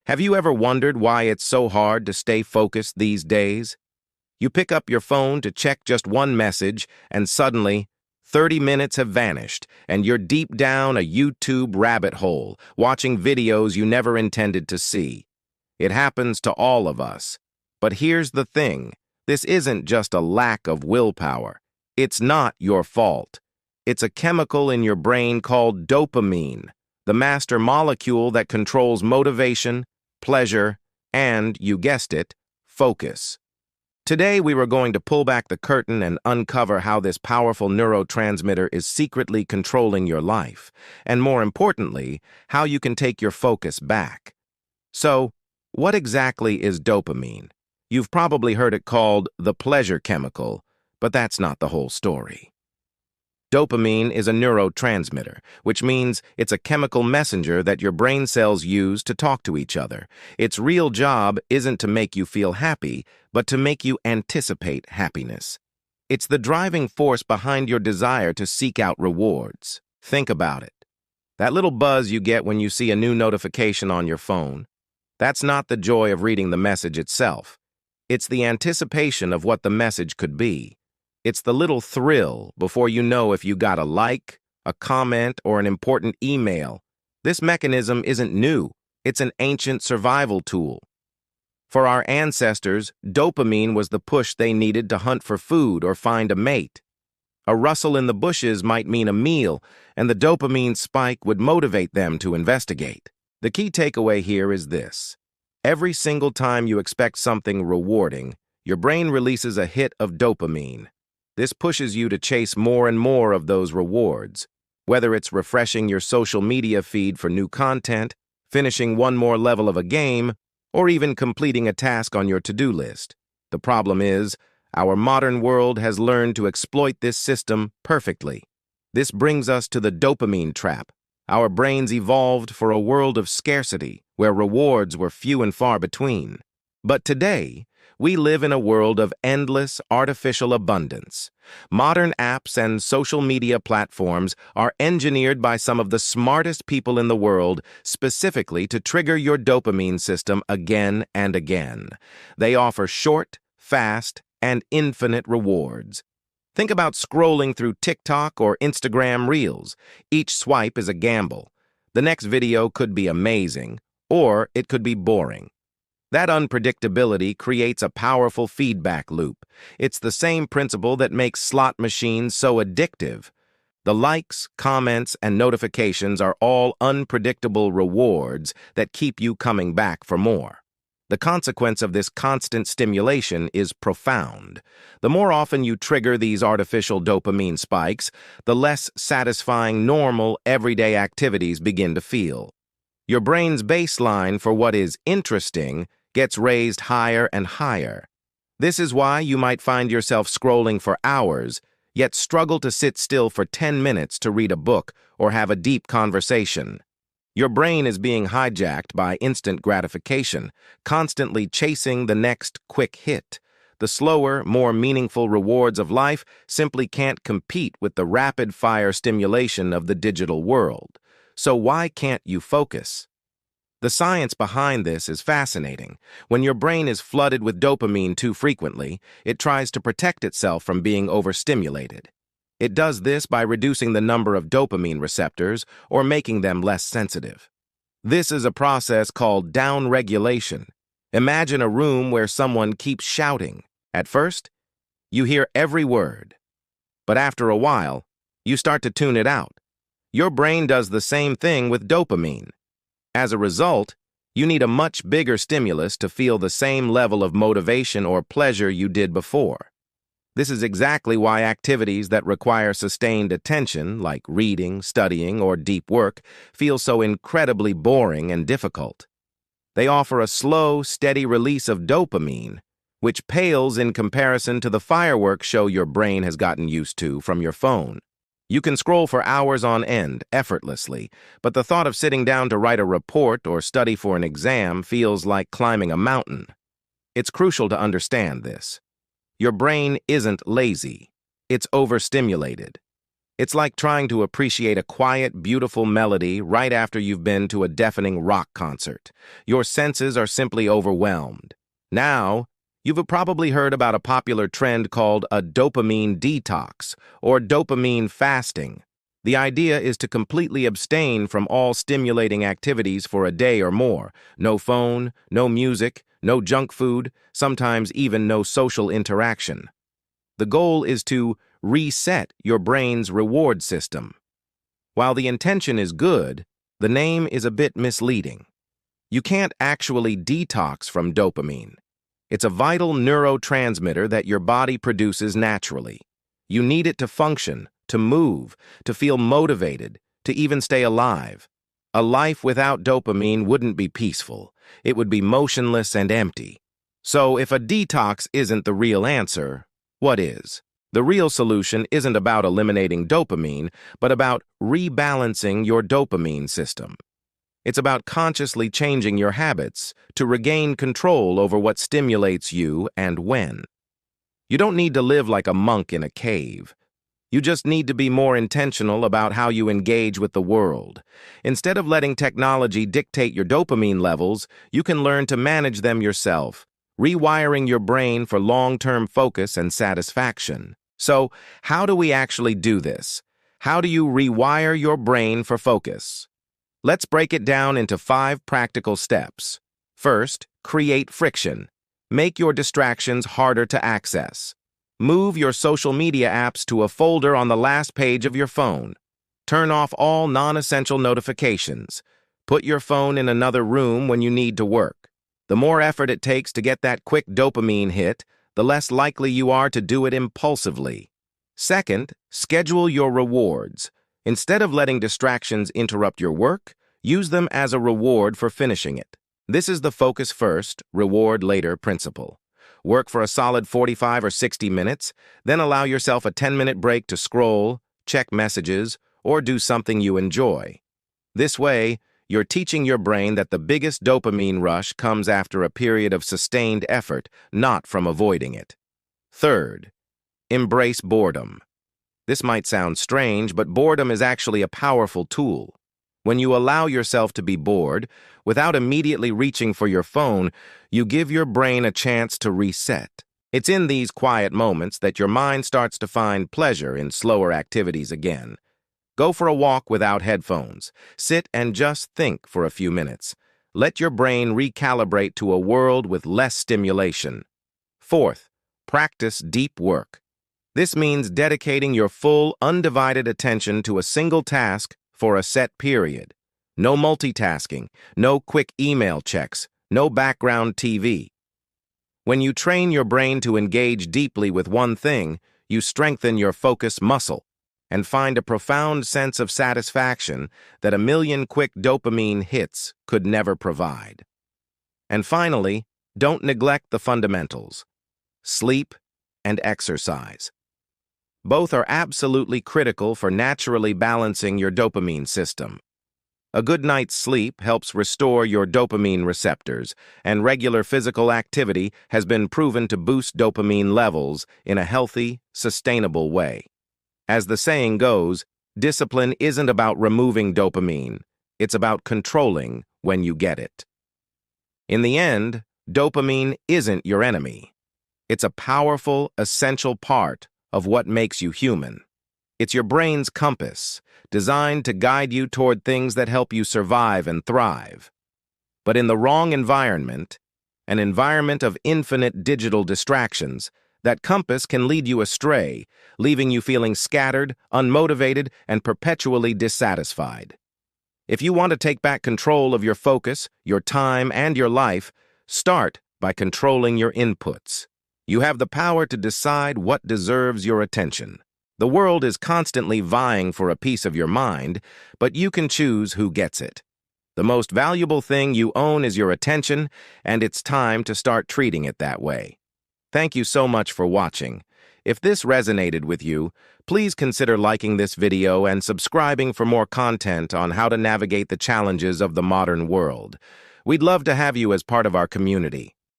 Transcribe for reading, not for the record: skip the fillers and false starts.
Have you ever wondered why it's so hard to stay focused these days? You pick up your phone to check just one message, and suddenly, 30 minutes have vanished, and you're deep down a YouTube rabbit hole, watching videos you never intended to see. It happens to all of us. But here's the thing. This isn't just a lack of willpower. It's not your fault. It's a chemical in your brain called dopamine, the master molecule that controls motivation, pleasure, and, you guessed it, focus. Today, we were going to pull back the curtain and uncover how this powerful neurotransmitter is secretly controlling your life, and more importantly, how you can take your focus back. So, what exactly is dopamine? You've probably heard it called the pleasure chemical, but that's not the whole story. Dopamine is a neurotransmitter, which means it's a chemical messenger that your brain cells use to talk to each other. Its real job isn't to make you feel happy, but to make you anticipate happiness. It's the driving force behind your desire to seek out rewards. Think about it. That little buzz you get when you see a new notification on your phone, that's not the joy of reading the message itself. It's the anticipation of what the message could be. It's the little thrill before you know if you got a like, a comment, or an important email. This mechanism isn't new. It's an ancient survival tool. For our ancestors, dopamine was the push they needed to hunt for food or find a mate. A rustle in the bushes might mean a meal, and the dopamine spike would motivate them to investigate. The key takeaway here is this. Every single time you expect something rewarding, your brain releases a hit of dopamine. This pushes you to chase more and more of those rewards, whether it's refreshing your social media feed for new content, finishing one more level of a game, or even completing a task on your to-do list. The problem is, our modern world has learned to exploit this system perfectly. This brings us to the dopamine trap. Our brains evolved for a world of scarcity, where rewards were few and far between. But today, we live in a world of endless artificial abundance. Modern apps and social media platforms are engineered by some of the smartest people in the world specifically to trigger your dopamine system again and again. They offer short, fast, and infinite rewards. Think about scrolling through TikTok or Instagram Reels. Each swipe is a gamble. The next video could be amazing, or it could be boring. That unpredictability creates a powerful feedback loop. It's the same principle that makes slot machines so addictive. The likes, comments, and notifications are all unpredictable rewards that keep you coming back for more. The consequence of this constant stimulation is profound. The more often you trigger these artificial dopamine spikes, the less satisfying normal, everyday activities begin to feel. Your brain's baseline for what is interesting gets raised higher and higher. This is why you might find yourself scrolling for hours, yet struggle to sit still for 10 minutes to read a book or have a deep conversation. Your brain is being hijacked by instant gratification, constantly chasing the next quick hit. The slower, more meaningful rewards of life simply can't compete with the rapid-fire stimulation of the digital world. So why can't you focus? The science behind this is fascinating. When your brain is flooded with dopamine too frequently, it tries to protect itself from being overstimulated. It does this by reducing the number of dopamine receptors or making them less sensitive. This is a process called downregulation. Imagine a room where someone keeps shouting. At first, you hear every word. But after a while, you start to tune it out. Your brain does the same thing with dopamine. As a result, you need a much bigger stimulus to feel the same level of motivation or pleasure you did before. This is exactly why activities that require sustained attention, like reading, studying, or deep work, feel so incredibly boring and difficult. They offer a slow, steady release of dopamine, which pales in comparison to the fireworks show your brain has gotten used to from your phone. You can scroll for hours on end, effortlessly, but the thought of sitting down to write a report or study for an exam feels like climbing a mountain. It's crucial to understand this. Your brain isn't lazy. It's overstimulated. It's like trying to appreciate a quiet, beautiful melody right after you've been to a deafening rock concert. Your senses are simply overwhelmed. Now, you've probably heard about a popular trend called a dopamine detox or dopamine fasting. The idea is to completely abstain from all stimulating activities for a day or more. No phone, no music, no junk food, sometimes even no social interaction. The goal is to reset your brain's reward system. While the intention is good, the name is a bit misleading. You can't actually detox from dopamine. It's a vital neurotransmitter that your body produces naturally. You need it to function, to move, to feel motivated, to even stay alive. A life without dopamine wouldn't be peaceful. It would be motionless and empty. So if a detox isn't the real answer, what is? The real solution isn't about eliminating dopamine, but about rebalancing your dopamine system. It's about consciously changing your habits to regain control over what stimulates you and when. You don't need to live like a monk in a cave. You just need to be more intentional about how you engage with the world. Instead of letting technology dictate your dopamine levels, you can learn to manage them yourself, rewiring your brain for long-term focus and satisfaction. So, how do we actually do this? How do you rewire your brain for focus? Let's break it down into 5 practical steps. First, create friction. Make your distractions harder to access. Move your social media apps to a folder on the last page of your phone. Turn off all non-essential notifications. Put your phone in another room when you need to work. The more effort it takes to get that quick dopamine hit, the less likely you are to do it impulsively. Second, schedule your rewards. Instead of letting distractions interrupt your work, use them as a reward for finishing it. This is the focus first, reward later principle. Work for a solid 45 or 60 minutes, then allow yourself a 10-minute break to scroll, check messages, or do something you enjoy. This way, you're teaching your brain that the biggest dopamine rush comes after a period of sustained effort, not from avoiding it. Third, embrace boredom. This might sound strange, but boredom is actually a powerful tool. When you allow yourself to be bored, without immediately reaching for your phone, you give your brain a chance to reset. It's in these quiet moments that your mind starts to find pleasure in slower activities again. Go for a walk without headphones. Sit and just think for a few minutes. Let your brain recalibrate to a world with less stimulation. Fourth, practice deep work. This means dedicating your full, undivided attention to a single task for a set period. No multitasking, no quick email checks, no background TV. When you train your brain to engage deeply with one thing, you strengthen your focus muscle and find a profound sense of satisfaction that a million quick dopamine hits could never provide. And finally, don't neglect the fundamentals: sleep and exercise. Both are absolutely critical for naturally balancing your dopamine system. A good night's sleep helps restore your dopamine receptors, and regular physical activity has been proven to boost dopamine levels in a healthy, sustainable way. As the saying goes, discipline isn't about removing dopamine, it's about controlling when you get it. In the end, dopamine isn't your enemy. It's a powerful, essential part of what makes you human. It's your brain's compass, designed to guide you toward things that help you survive and thrive. But in the wrong environment, an environment of infinite digital distractions, that compass can lead you astray, leaving you feeling scattered, unmotivated, and perpetually dissatisfied. If you want to take back control of your focus, your time, and your life, start by controlling your inputs. You have the power to decide what deserves your attention. The world is constantly vying for a piece of your mind, but you can choose who gets it. The most valuable thing you own is your attention, and it's time to start treating it that way. Thank you so much for watching. If this resonated with you, please consider liking this video and subscribing for more content on how to navigate the challenges of the modern world. We'd love to have you as part of our community.